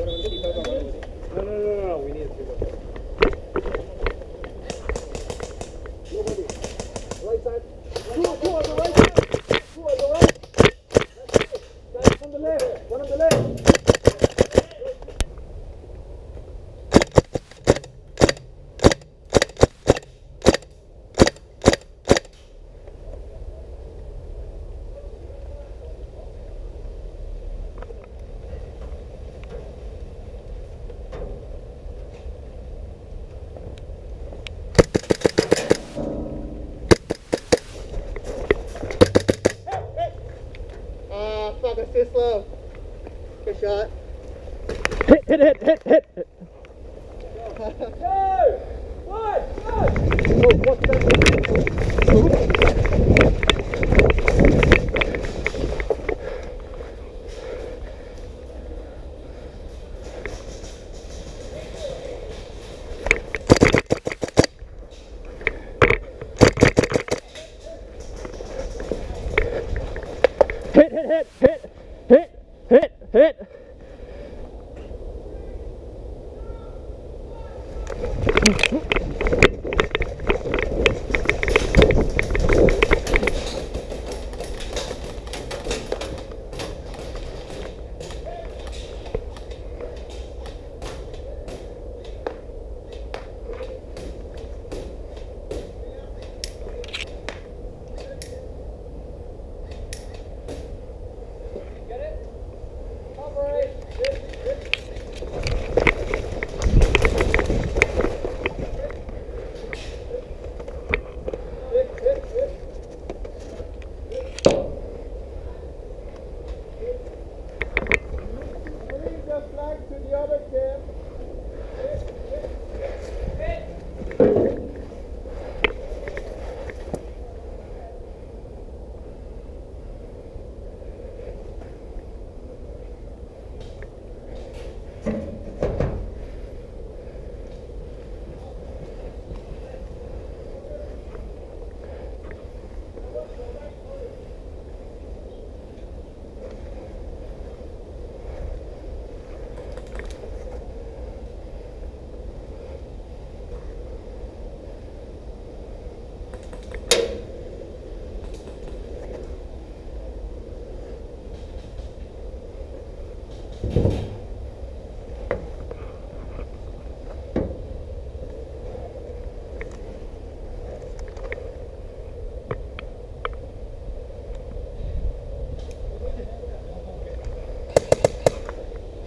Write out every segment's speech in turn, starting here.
No, we need to go. Nobody. Right side. Two on the right side. Two on the right. That's it. On the left. One on the left. Fuck, it's too slow. Good shot. Hit. 2, 1, go! Oh, what's Hit.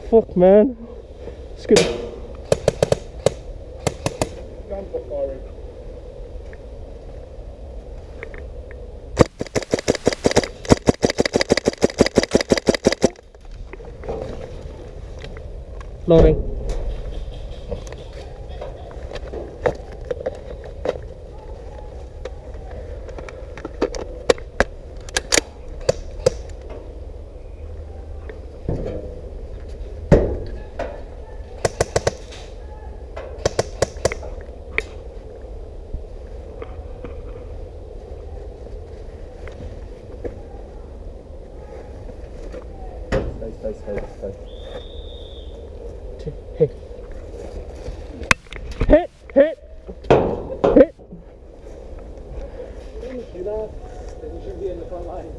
Fuck, man. It's good. Loading. Stay. Hit. Didn't you see that? Then you should be in the front lines.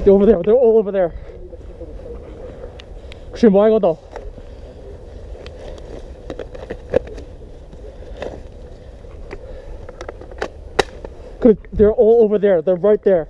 They're over there. They're all over there. 全部喺嗰度。They're all over there. They're right there.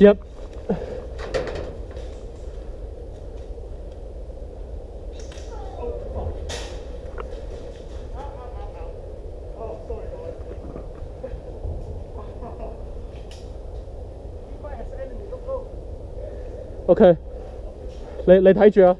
Yep. OK， 你睇住啊。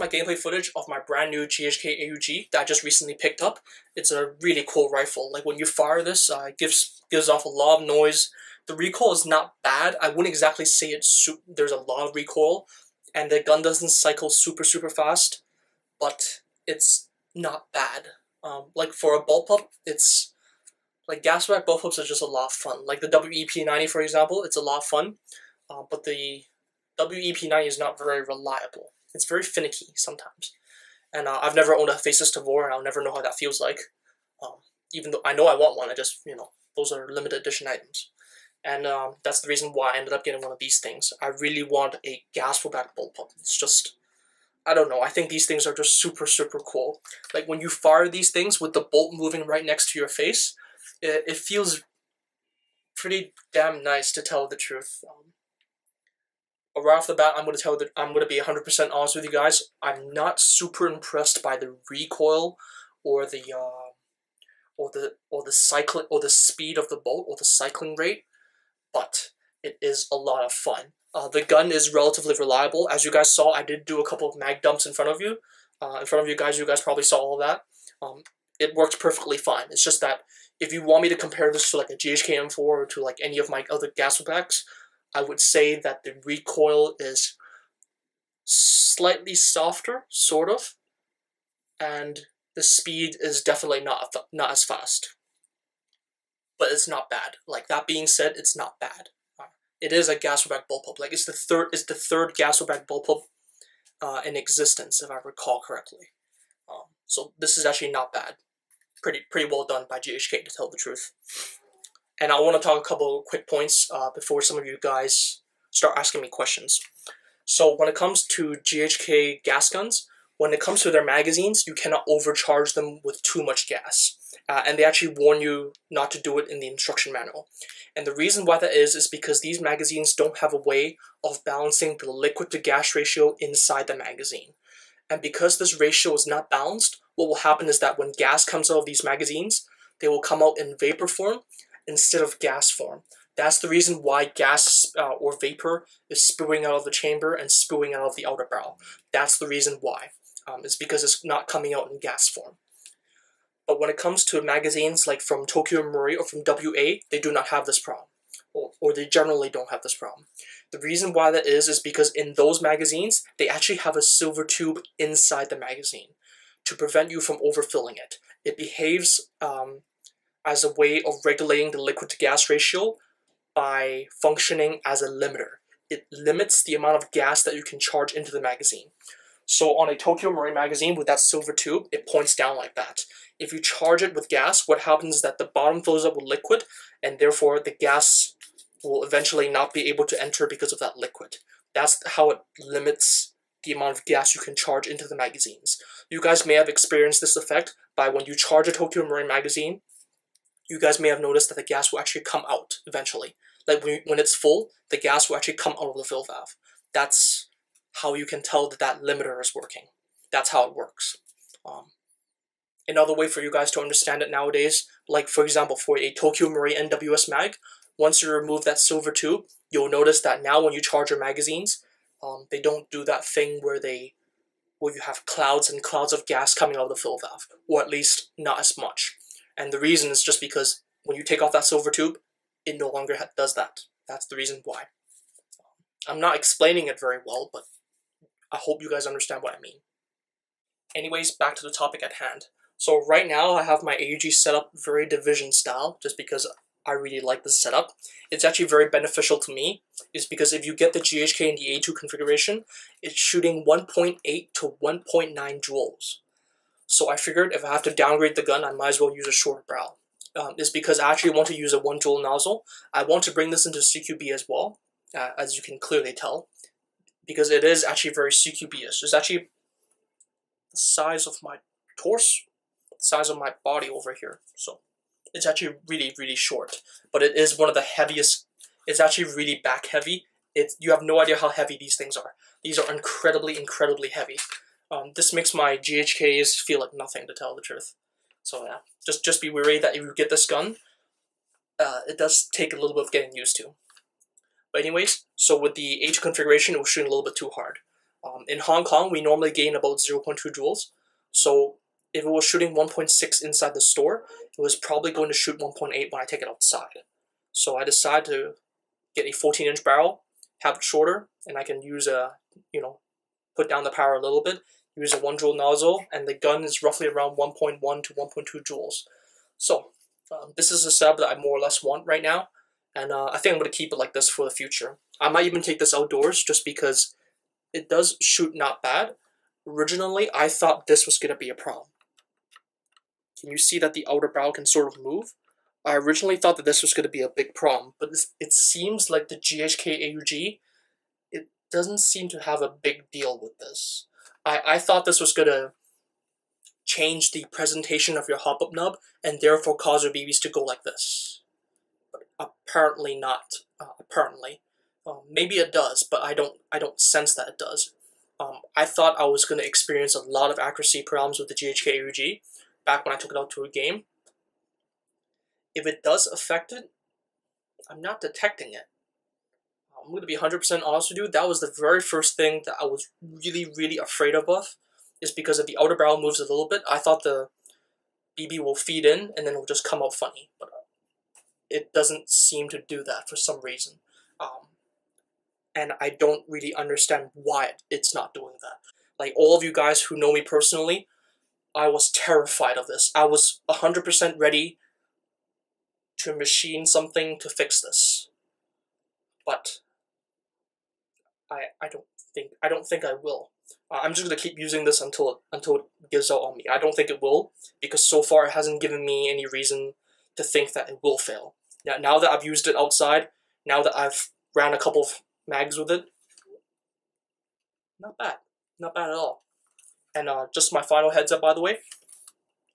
my gameplay footage of my brand new GHK AUG that I just recently picked up. It's a really cool rifle. Like when you fire this, it gives off a lot of noise. The recoil is not bad. I wouldn't exactly say there's a lot of recoil, and the gun doesn't cycle super fast, but it's not bad. Like for a bullpup, it's like gasback bullpups are just a lot of fun. Like the WEP90, for example, it's a lot of fun, but the WEP90 is not very reliable. It's very finicky sometimes, and I've never owned a Faceless Tavor, and I'll never know how that feels like. Even though I know I want one, I just, those are limited edition items. And that's the reason why I ended up getting one of these things. I really want a gasback bullpup. It's just, I don't know, I think these things are just super cool. Like when you fire these things with the bolt moving right next to your face, it feels pretty damn nice, to tell the truth. Right off the bat, I'm gonna be 100% honest with you guys. I'm not super impressed by the recoil or the cycling or the speed of the bolt or the cycling rate, but it is a lot of fun. The gun is relatively reliable. As you guys saw, I did do a couple of mag dumps in front of you. You guys probably saw all of that. It worked perfectly fine. It's just that if you want me to compare this to like a GHK M4 or to like any of my other gasbacks, I would say that the recoil is slightly softer, sort of, and the speed is definitely not as fast. But it's not bad. Like, that being said, it's not bad. It is a gasback bullpup. Like, it's the third gasback bullpup in existence, if I recall correctly. So this is actually not bad. Pretty well done by GHK, to tell the truth. And I want to talk a couple of quick points before some of you guys start asking me questions. So when it comes to GHK gas guns, when it comes to their magazines, you cannot overcharge them with too much gas. And they actually warn you not to do it in the instruction manual. And the reason why that is because these magazines don't have a way of balancing the liquid to gas ratio inside the magazine. And because this ratio is not balanced, what will happen is that when gas comes out of these magazines, they will come out in vapor form instead of gas form. That's the reason why gas or vapor is spewing out of the chamber and spewing out of the outer barrel. That's the reason why. It's because it's not coming out in gas form. But when it comes to magazines like from Tokyo Marui or from WA, they do not have this problem. Or they generally don't have this problem. The reason why that is because in those magazines, they actually have a silver tube inside the magazine to prevent you from overfilling it. It behaves as a way of regulating the liquid to gas ratio by functioning as a limiter. It limits the amount of gas that you can charge into the magazine. So on a Tokyo Marui magazine with that silver tube, it points down like that. If you charge it with gas, what happens is that the bottom fills up with liquid, and therefore the gas will eventually not be able to enter because of that liquid. That's how it limits the amount of gas you can charge into the magazines. You guys may have experienced this effect by when you charge a Tokyo Marui magazine, you guys may have noticed that the gas will actually come out eventually. Like when it's full, the gas will actually come out of the fill valve. That's how you can tell that that limiter is working. That's how it works. Another way for you guys to understand it nowadays, like for example for a Tokyo Marui NWS mag, once you remove that silver tube, you'll notice that now when you charge your magazines, they don't do that thing where you have clouds and clouds of gas coming out of the fill valve, or at least not as much. And the reason is just because when you take off that silver tube, it no longer does that. That's the reason why. I'm not explaining it very well, but I hope you guys understand what I mean. Anyways, back to the topic at hand. So right now I have my AUG set up very division style, just because I really like this setup. It's actually very beneficial to me, is because if you get the GHK and the A2 configuration, it's shooting 1.8 to 1.9 joules. So I figured if I have to downgrade the gun, I might as well use a shorter barrel. It's because I actually want to use a 1 joule nozzle. I want to bring this into CQB as well, as you can clearly tell, because it is actually very CQB-ish. It's actually the size of my torso, the size of my body over here. So it's actually really short, but it is one of the heaviest. It's actually really back heavy. You have no idea how heavy these things are. These are incredibly heavy. This makes my GHKs feel like nothing, to tell the truth. So yeah, just be wary that if you get this gun, it does take a little bit of getting used to. But anyways, so with the A2 configuration, it was shooting a little bit too hard. In Hong Kong, we normally gain about 0.2 joules. So if it was shooting 1.6 inside the store, it was probably going to shoot 1.8 when I take it outside. So I decided to get a 14-inch barrel, have it shorter, and I can use put down the power a little bit, use a 1 joule nozzle, and the gun is roughly around 1.1 to 1.2 joules. So this is a setup that I more or less want right now, and I think I'm going to keep it like this for the future. I might even take this outdoors just because it does shoot not bad. Originally, I thought this was going to be a problem. Can you see that the outer barrel can sort of move? I originally thought that this was going to be a big problem, but it seems like the GHK AUG, it doesn't seem to have a big deal with this. I thought this was going to change the presentation of your hop-up nub and therefore cause your BBs to go like this. But apparently not. Maybe it does, but I don't sense that it does. I thought I was going to experience a lot of accuracy problems with the GHK AUG back when I took it out to a game. If it does affect it, I'm not detecting it. I'm going to be 100% honest with you, that was the very first thing that I was really, really afraid of, is because if the outer barrel moves a little bit, I thought the BB will feed in and then it will just come out funny. But it doesn't seem to do that for some reason. And I don't really understand why it's not doing that. Like, all of you guys who know me personally, I was terrified of this. I was 100% ready to machine something to fix this. But I don't think I will. I'm just gonna keep using this until it gives out on me. I don't think it will, because so far it hasn't given me any reason to think that it will fail. Now that I've used it outside, now that I've ran a couple of mags with it, not bad at all. And just my final heads up, by the way,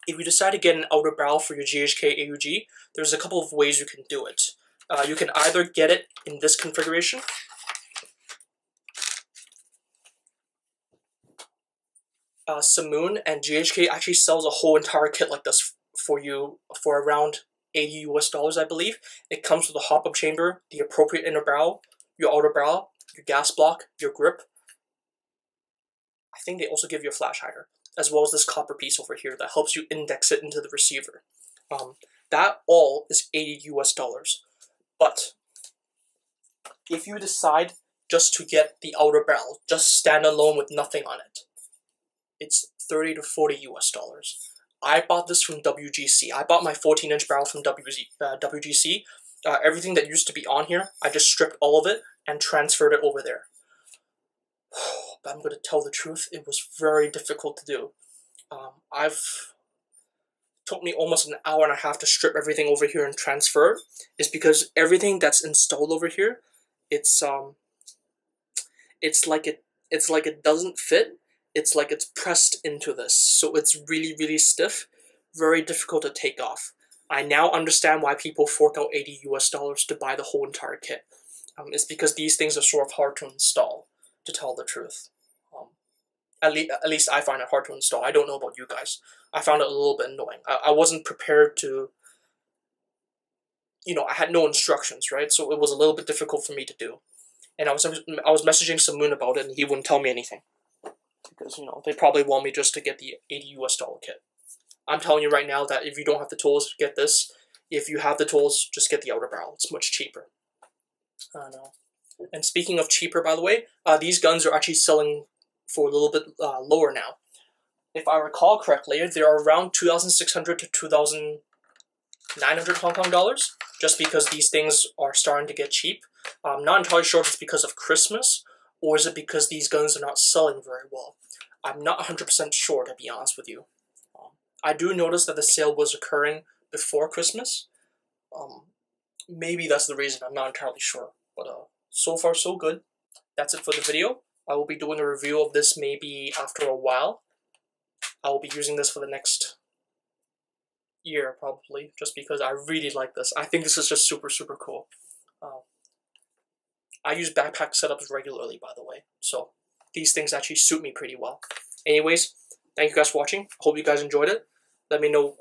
if you decide to get an outer barrel for your GHK AUG, there's a couple of ways you can do it. You can either get it in this configuration. Simoon and GHK actually sells a whole entire kit like this for you for around $80 US, I believe. It comes with a hop-up chamber, the appropriate inner barrel, your outer barrel, your gas block, your grip. I think they also give you a flash hider, as well as this copper piece over here that helps you index it into the receiver. That all is $80 US. But if you decide just to get the outer barrel, just stand alone with nothing on it, it's $30 to $40 US. I bought this from WGC. I bought my 14-inch barrel from WGC. Everything that used to be on here, I just stripped all of it and transferred it over there. But I'm going to tell the truth, it was very difficult to do. Took me almost an hour and a half to strip everything over here and transfer it. It's because everything that's installed over here, it's like it doesn't fit. It's like it's pressed into this, so it's really, really stiff, very difficult to take off. I now understand why people fork out $80 US to buy the whole entire kit. It's because these things are sort of hard to install, to tell the truth. At least I find it hard to install. I don't know about you guys. I found it a little bit annoying. I wasn't prepared to, I had no instructions, right? So it was a little bit difficult for me to do. And I was messaging Simoon about it, and he wouldn't tell me anything. Because, they probably want me just to get the $80 US kit. I'm telling you right now that if you don't have the tools, get this. If you have the tools, just get the outer barrel. It's much cheaper. I know. And speaking of cheaper, by the way, these guns are actually selling for a little bit lower now. If I recall correctly, they are around 2,600 to 2,900 Hong Kong dollars, just because these things are starting to get cheap. I'm not entirely sure if it's because of Christmas, or is it because these guns are not selling very well. I'm not 100% sure, to be honest with you. I do notice that the sale was occurring before Christmas. Maybe that's the reason, I'm not entirely sure. But so far so good. That's it for the video. I will be doing a review of this maybe after a while. I will be using this for the next year, probably, just because I really like this. I think this is just super, super cool. I use backpack setups regularly, by the way, so these things actually suit me pretty well. Anyways, thank you guys for watching. Hope you guys enjoyed it. Let me know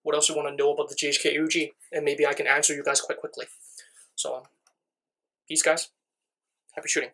what else you want to know about the GHK AUG, and maybe I can answer you guys quite quickly. So, peace, guys. Happy shooting.